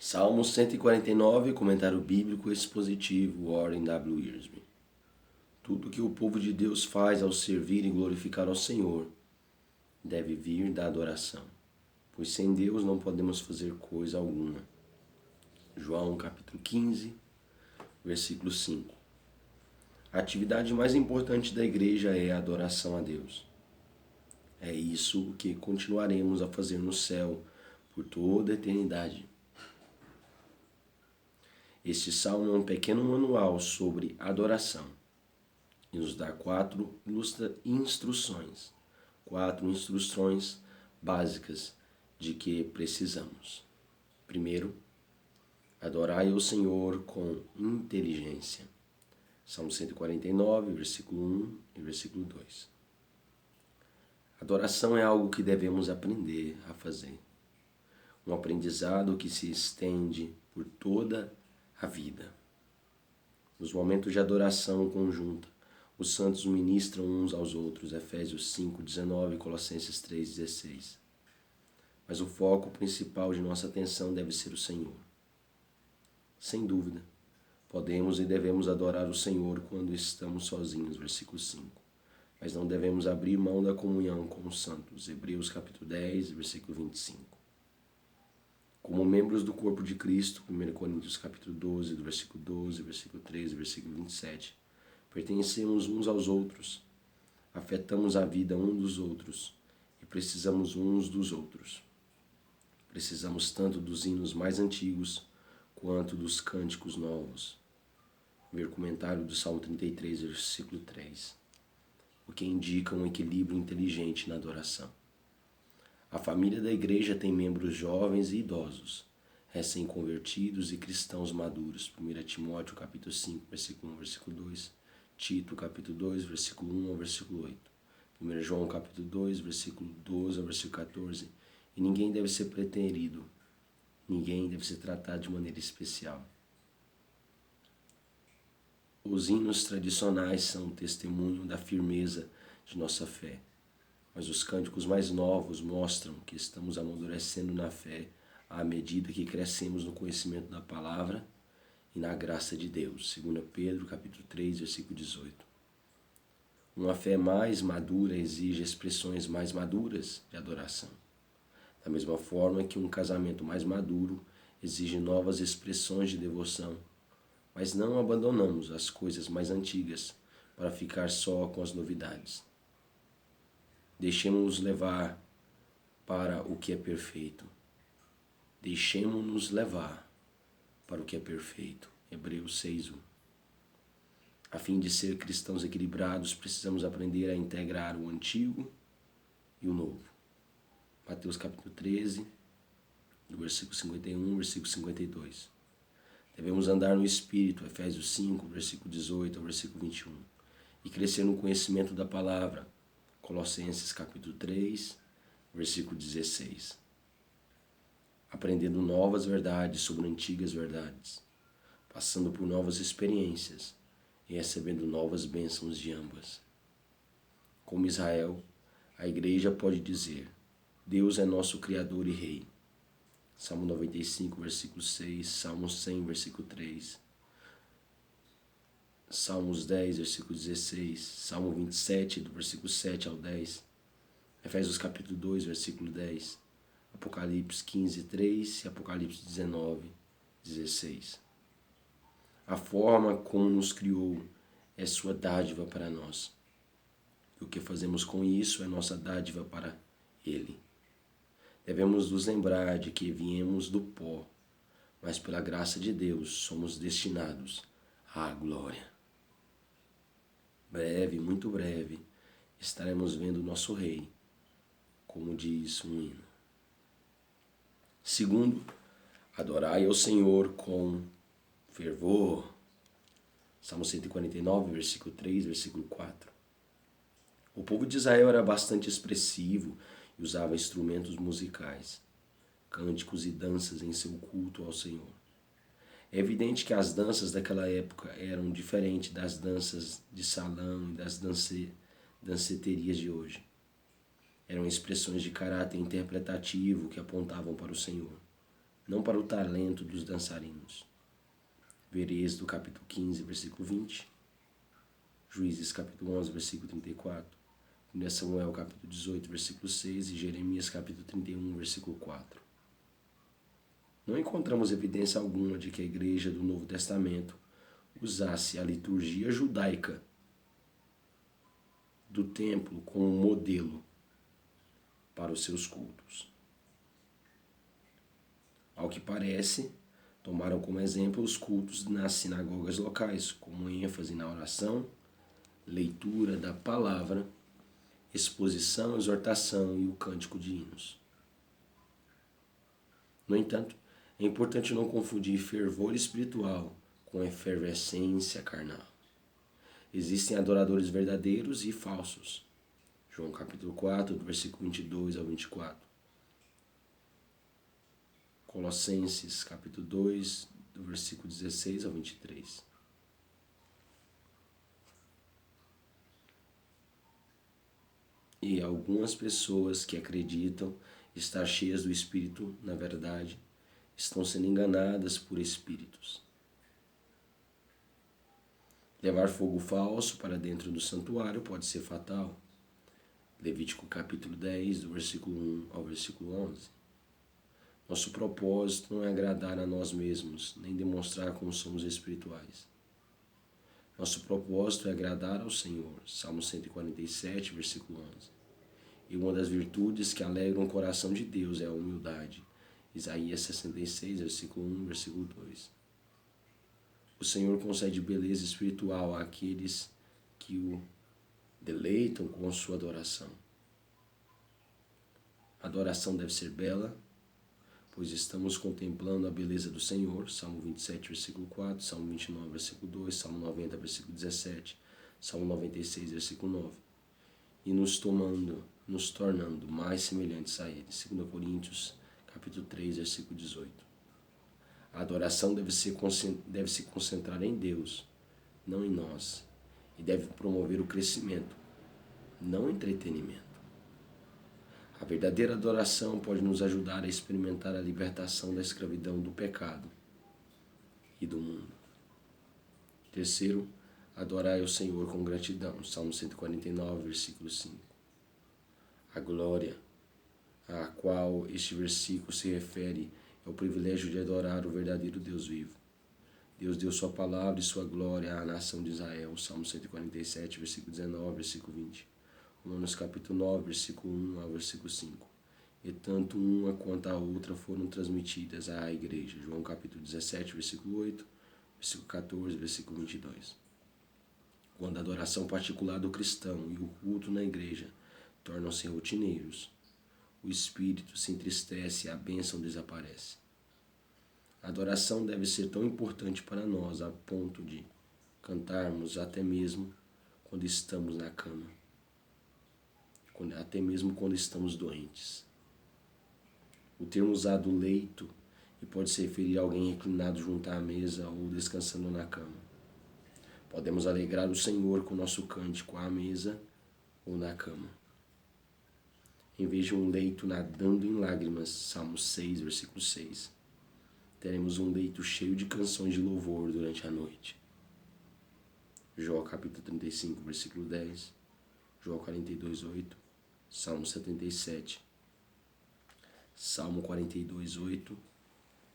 Salmo 149, comentário bíblico expositivo, Warren W. Wiersbe. Tudo que o povo de Deus faz ao servir e glorificar ao Senhor deve vir da adoração, pois sem Deus não podemos fazer coisa alguma. João capítulo 15, versículo 5. A atividade mais importante da igreja é a adoração a Deus. É isso que continuaremos a fazer no céu por toda a eternidade. Este salmo é um pequeno manual sobre adoração e nos dá quatro instruções básicas de que precisamos. Primeiro, adorai ao Senhor com inteligência. Salmo 149, versículo 1 e versículo 2. Adoração é algo que devemos aprender a fazer. Um aprendizado que se estende por toda a vida. Nos momentos de adoração conjunta, os santos ministram uns aos outros, Efésios 5:19 e Colossenses 3:16. Mas o foco principal de nossa atenção deve ser o Senhor. Sem dúvida, podemos e devemos adorar o Senhor quando estamos sozinhos, versículo 5. Mas não devemos abrir mão da comunhão com os santos, Hebreus capítulo 10, versículo 25. Como membros do corpo de Cristo, 1 Coríntios capítulo 12, do versículo 12, versículo 13, versículo 27, pertencemos uns aos outros, afetamos a vida uns dos outros e precisamos uns dos outros. Precisamos tanto dos hinos mais antigos quanto dos cânticos novos. Ver o comentário do Salmo 33, versículo 3, o que indica um equilíbrio inteligente na adoração. A família da igreja tem membros jovens e idosos, recém-convertidos e cristãos maduros. 1 Timóteo capítulo 5, versículo 1, versículo 2. Tito capítulo 2, versículo 1 ao versículo 8. 1 João capítulo 2, versículo 12 ao versículo 14. E ninguém deve ser preterido. Ninguém deve ser tratado de maneira especial. Os hinos tradicionais são testemunho da firmeza de nossa fé. Mas os cânticos mais novos mostram que estamos amadurecendo na fé à medida que crescemos no conhecimento da palavra e na graça de Deus. 2 Pedro, capítulo 3, versículo 18. Uma fé mais madura exige expressões mais maduras de adoração. Da mesma forma que um casamento mais maduro exige novas expressões de devoção, mas não abandonamos as coisas mais antigas para ficar só com as novidades. Deixemos-nos levar para o que é perfeito. Deixemos-nos levar para o que é perfeito. Hebreus 6:1. A fim de ser cristãos equilibrados, precisamos aprender a integrar o antigo e o novo. Mateus capítulo 13, do versículo 51, versículo 52. Devemos andar no Espírito, Efésios 5, versículo 18 ao versículo 21. E crescer no conhecimento da palavra, Colossenses capítulo 3, versículo 16. Aprendendo novas verdades sobre antigas verdades, passando por novas experiências e recebendo novas bênçãos de ambas. Como Israel, a igreja pode dizer: Deus é nosso Criador e Rei. Salmo 95, versículo 6, Salmo 100, versículo 3, Salmos 10, versículo 16, Salmo 27, do versículo 7 ao 10, Efésios capítulo 2, versículo 10, Apocalipse 15, 3 e Apocalipse 19, 16. A forma como nos criou é sua dádiva para nós. E o que fazemos com isso é nossa dádiva para Ele. Devemos nos lembrar de que viemos do pó, mas pela graça de Deus somos destinados à glória. Breve, muito breve, estaremos vendo o nosso Rei, como diz um hino. Segundo, adorai ao Senhor com fervor. Salmo 149, versículo 3, versículo 4. O povo de Israel era bastante expressivo e usava instrumentos musicais, cânticos e danças em seu culto ao Senhor. É evidente que as danças daquela época eram diferentes das danças de salão e das danceterias de hoje. Eram expressões de caráter interpretativo que apontavam para o Senhor. não para o talento dos dançarinos. Ver Êxodo capítulo 15, versículo 20, Juízes capítulo 11, versículo 34, 1 Samuel capítulo 18, versículo 6 e Jeremias capítulo 31, versículo 4. Não encontramos evidência alguma de que a igreja do Novo Testamento usasse a liturgia judaica do templo como modelo para os seus cultos. Ao que parece, tomaram como exemplo os cultos nas sinagogas locais, como ênfase na oração, leitura da palavra, exposição, exortação e o cântico de hinos. No entanto, é importante não confundir fervor espiritual com efervescência carnal. Existem adoradores verdadeiros e falsos. João capítulo 4, do versículo 22 ao 24. Colossenses capítulo 2, do versículo 16 ao 23. E algumas pessoas que acreditam estar cheias do Espírito, na verdade, estão sendo enganadas por espíritos. Levar fogo falso para dentro do santuário pode ser fatal. Levítico capítulo 10, do versículo 1 ao versículo 11. Nosso propósito não é agradar a nós mesmos, nem demonstrar como somos espirituais. Nosso propósito é agradar ao Senhor. Salmo 147, versículo 11. E uma das virtudes que alegram o coração de Deus é a humildade. Isaías 66, versículo 1, versículo 2. O Senhor concede beleza espiritual àqueles que o deleitam com sua adoração. A adoração deve ser bela, pois estamos contemplando a beleza do Senhor. Salmo 27, versículo 4, Salmo 29, versículo 2, Salmo 90, versículo 17, Salmo 96, versículo 9. E nos tornando mais semelhantes a Ele. 2 Coríntios, capítulo 3, versículo 18. A adoração deve se concentrar em Deus, não em nós, e deve promover o crescimento, não o entretenimento. A verdadeira adoração pode nos ajudar a experimentar a libertação da escravidão do pecado e do mundo. Terceiro, adorai ao Senhor com gratidão. Salmo 149, versículo 5. A glória a qual este versículo se refere é o privilégio de adorar o verdadeiro Deus vivo. Deus deu sua palavra e sua glória à nação de Israel. Salmo 147, versículo 19, versículo 20. Romanos capítulo 9, versículo 1 ao versículo 5. E tanto uma quanto a outra foram transmitidas à igreja. João capítulo 17, versículo 8, versículo 14, versículo 22. Quando a adoração particular do cristão e o culto na igreja tornam-se rotineiros, o espírito se entristece e a bênção desaparece. A adoração deve ser tão importante para nós a ponto de cantarmos até mesmo quando estamos na cama, até mesmo quando estamos doentes. O termo usado leito e pode se referir a alguém reclinado junto à mesa ou descansando na cama. Podemos alegrar o Senhor com nosso cântico à mesa ou na cama. Em vez de um leito nadando em lágrimas, Salmo 6, versículo 6, teremos um leito cheio de canções de louvor durante a noite. Jó capítulo 35, versículo 10, Jó 42, 8, Salmo 77, Salmo 42, 8,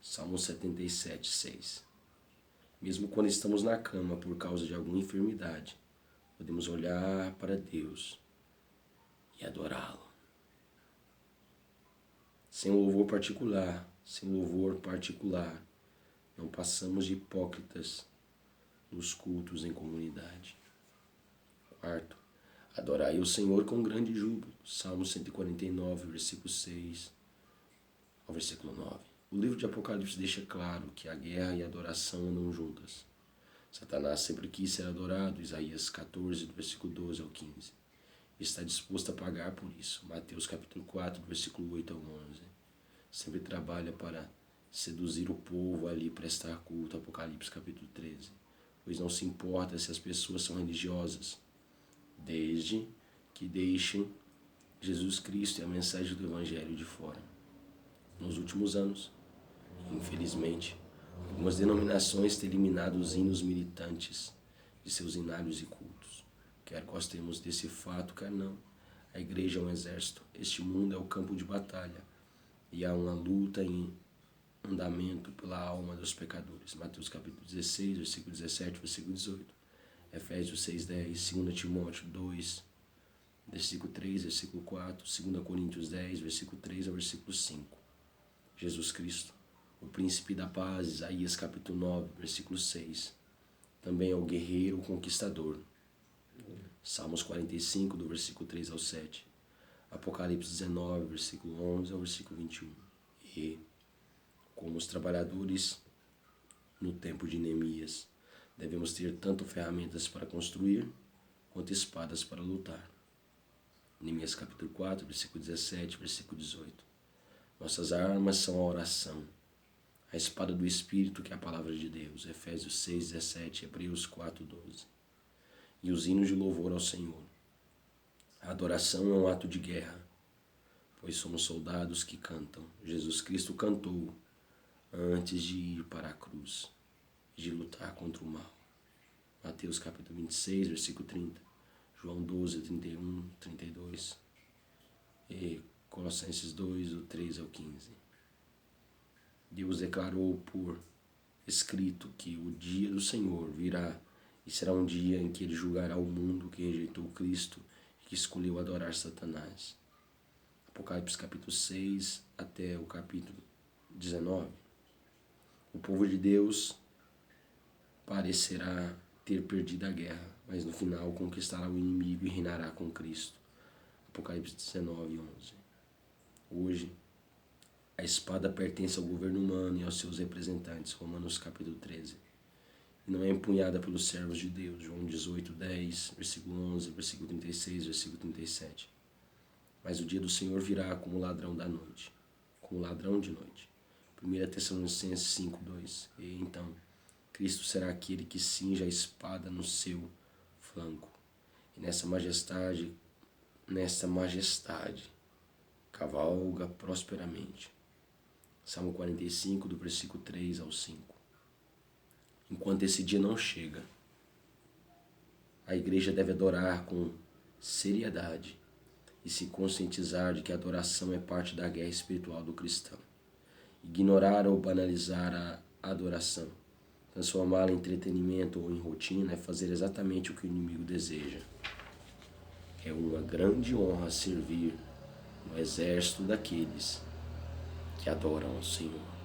Salmo 77, 6. Mesmo quando estamos na cama por causa de alguma enfermidade, podemos olhar para Deus e adorá-lo. Sem louvor particular, não passamos de hipócritas nos cultos em comunidade. Quarto, adorai o Senhor com grande júbilo. Salmo 149, versículo 6 ao versículo 9. O livro de Apocalipse deixa claro que a guerra e a adoração andam juntas. Satanás sempre quis ser adorado, Isaías 14, do versículo 12 ao 15. Está disposto a pagar por isso. Mateus capítulo 4, do versículo 8 ao 11. Sempre trabalha para seduzir o povo ali prestar culto. Apocalipse capítulo 13. Pois não se importa se as pessoas são religiosas, desde que deixem Jesus Cristo e a mensagem do Evangelho de fora. Nos últimos anos, Infelizmente, algumas denominações têm eliminado os hinos militantes de seus inários e cultos. Quer gostemos desse fato, quer não. A igreja é um exército, este mundo é o campo de batalha, e há uma luta em andamento pela alma dos pecadores. Mateus capítulo 16, versículo 17, versículo 18. Efésios 6:10, 2 Timóteo 2, versículo 3, versículo 4, 2 Coríntios 10, versículo 3 ao versículo 5. Jesus Cristo, o príncipe da paz, Isaías capítulo 9, versículo 6. Também é o guerreiro conquistador. Salmos 45, do versículo 3 ao 7. Apocalipse 19, versículo 11 ao versículo 21. E, como os trabalhadores no tempo de Neemias, devemos ter tanto ferramentas para construir, quanto espadas para lutar. Neemias capítulo 4, versículo 17, versículo 18. Nossas armas são a oração, a espada do Espírito, que é a palavra de Deus. Efésios 6, 17, Hebreus 4, 12. E os hinos de louvor ao Senhor. A adoração é um ato de guerra, pois somos soldados que cantam. Jesus Cristo cantou antes de ir para a cruz, de lutar contra o mal. Mateus capítulo 26, versículo 30. João 12, 31, 32. E Colossenses 2, do 13 ao 15. Deus declarou por escrito que o dia do Senhor virá, e será um dia em que Ele julgará o mundo que rejeitou Cristo e que escolheu adorar Satanás. Apocalipse capítulo 6 até o capítulo 19. O povo de Deus parecerá ter perdido a guerra, mas no final conquistará o inimigo e reinará com Cristo. Apocalipse 19, 11. Hoje, a espada pertence ao governo humano e aos seus representantes. Romanos capítulo 13. E não é empunhada pelos servos de Deus. João 18, 10, versículo 11, versículo 36, versículo 37. Mas o dia do Senhor virá como ladrão da noite, como ladrão de noite. 1 Tessalonicenses 5, 2. E então, Cristo será aquele que cinge a espada no seu flanco. E nessa majestade, cavalga prosperamente. Salmo 45, do versículo 3 ao 5. Enquanto esse dia não chega, a igreja deve adorar com seriedade e se conscientizar de que a adoração é parte da guerra espiritual do cristão. Ignorar ou banalizar a adoração, transformá-la em entretenimento ou em rotina, é fazer exatamente o que o inimigo deseja. É uma grande honra servir no exército daqueles que adoram ao Senhor.